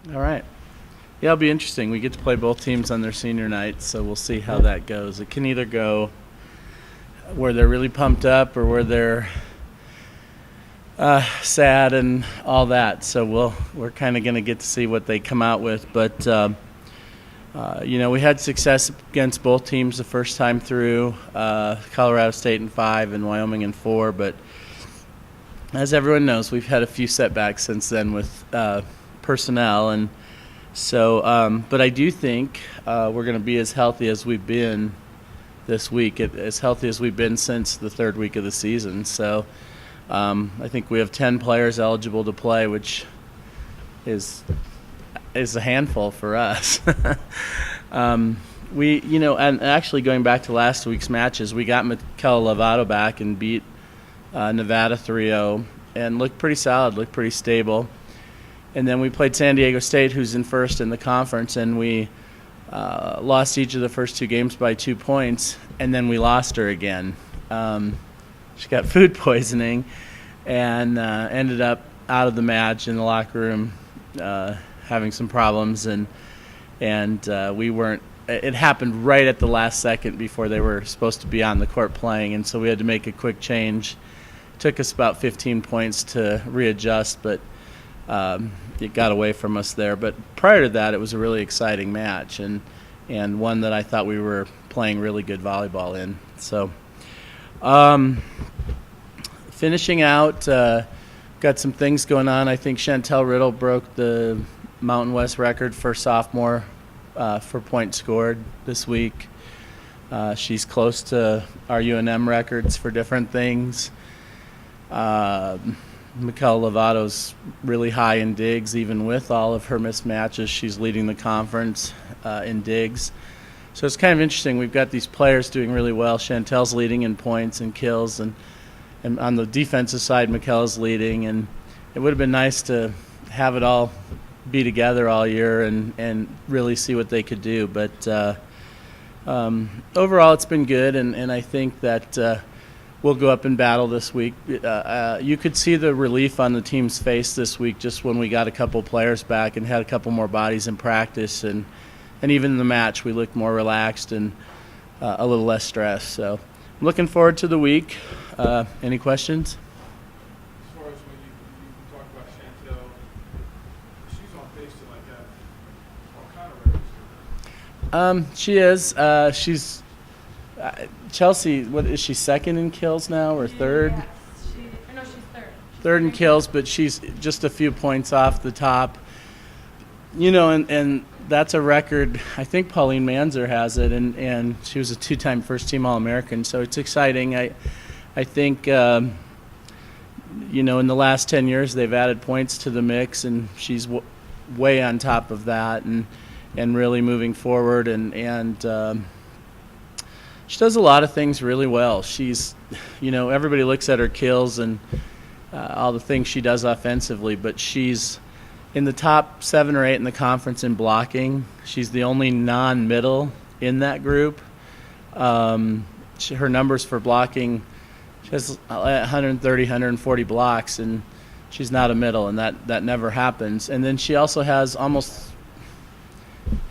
All right. Yeah, it'll be interesting. We get to play both teams on their senior night, so we'll see how that goes. It can either go where they're really pumped up or where they're sad and all that. So we're kind of going to get to see what they come out with. But we had success against both teams the first time through. Colorado State in 5 and Wyoming in 4. But as everyone knows, we've had a few setbacks since then with personnel, and so. But I do think we're going to be as healthy as we've been this week, as healthy as we've been since the third week of the season. So. I think we have 10 players eligible to play, which is a handful for us. And actually going back to last week's matches, we got Mikel Lovato back and beat Nevada 3-0 and looked pretty solid, looked pretty stable. And then we played San Diego State, who's in first in the conference, and we lost each of the first 2 games by 2 points, and then we lost her again. She got food poisoning and ended up out of the match in the locker room having some problems, and we weren't. It happened right at the last second before they were supposed to be on the court playing, and so we had to make a quick change. It took us about 15 points to readjust, but it got away from us there. But prior to that, it was a really exciting match and one that I thought we were playing really good volleyball in. So. Finishing out, got some things going on. I think Chantel Riddle broke the Mountain West record for sophomore for points scored this week. She's close to our UNM records for different things. Mikel Lovato's really high in digs, even with all of her missed matches. She's leading the conference in digs. So it's kind of interesting. We've got these players doing really well. Chantel's leading in points and kills, and on the defensive side, Mikel's leading. And it would have been nice to have it all be together all year and really see what they could do. But overall, it's been good, and I think that we'll go up in battle this week. You could see the relief on the team's face this week just when we got a couple players back and had a couple more bodies in practice, and even in the match, we looked more relaxed and a little less stressed. So I'm looking forward to the week. Any questions? As far as when you talk about Chantel, she's on pace to all kind of records. She is. She's Chelsea. What is she? Second in kills now, or third? Yes. She's third. Third in kills, but she's just a few points off the top. And that's a record. I think Pauline Manzer has it, and she was a 2-time first-team All-American. So it's exciting. I think in the last 10 years they've added points to the mix, and she's way on top of that, and really moving forward. And she does a lot of things really well. She's, everybody looks at her kills and all the things she does offensively, but she's in the top 7 or 8 in the conference in blocking. She's the only non-middle in that group. Her numbers for blocking, she has 130, 140 blocks, and she's not a middle, and that never happens. And then she also has almost,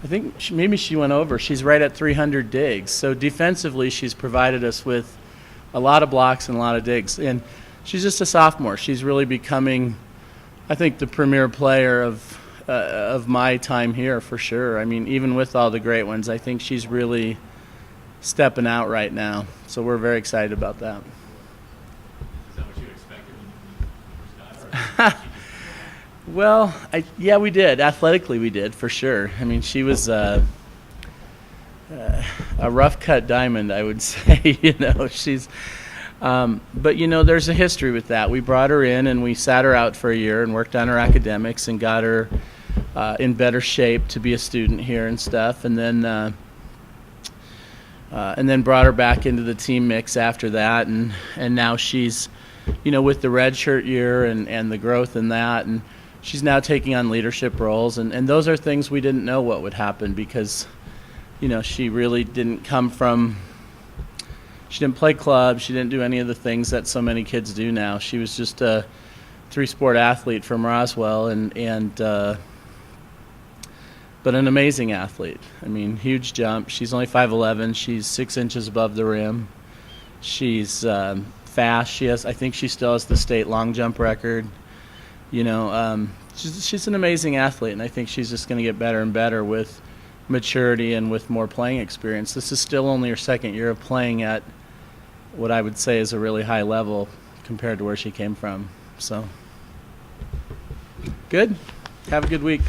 I think maybe she went over, she's right at 300 digs. So defensively, she's provided us with a lot of blocks and a lot of digs. And she's just a sophomore. She's really becoming, I think, the premier player of my time here for sure. I mean, even with all the great ones, I think she's really stepping out right now. So we're very excited about that. Is that what you expected when you first got her? Well, we did. Athletically, we did for sure. I mean, she was a rough cut diamond, I would say. She's. But there's a history with that. We brought her in and we sat her out for a year and worked on her academics and got her in better shape to be a student here and stuff, and then brought her back into the team mix after that, and now she's, with the redshirt year and the growth in that, and she's now taking on leadership roles, and those are things we didn't know what would happen because, she really didn't come from. She didn't play club. She didn't do any of the things that so many kids do now. She was just a 3-sport athlete from Roswell, and but an amazing athlete. I mean, huge jump. She's only 5'11". She's 6 inches above the rim. She's fast. I think she still has the state long jump record. You know, she's an amazing athlete, and I think she's just going to get better and better with maturity and with more playing experience. This is still only her second year of playing at what I would say is a really high level compared to where she came from. So, good. Have a good week.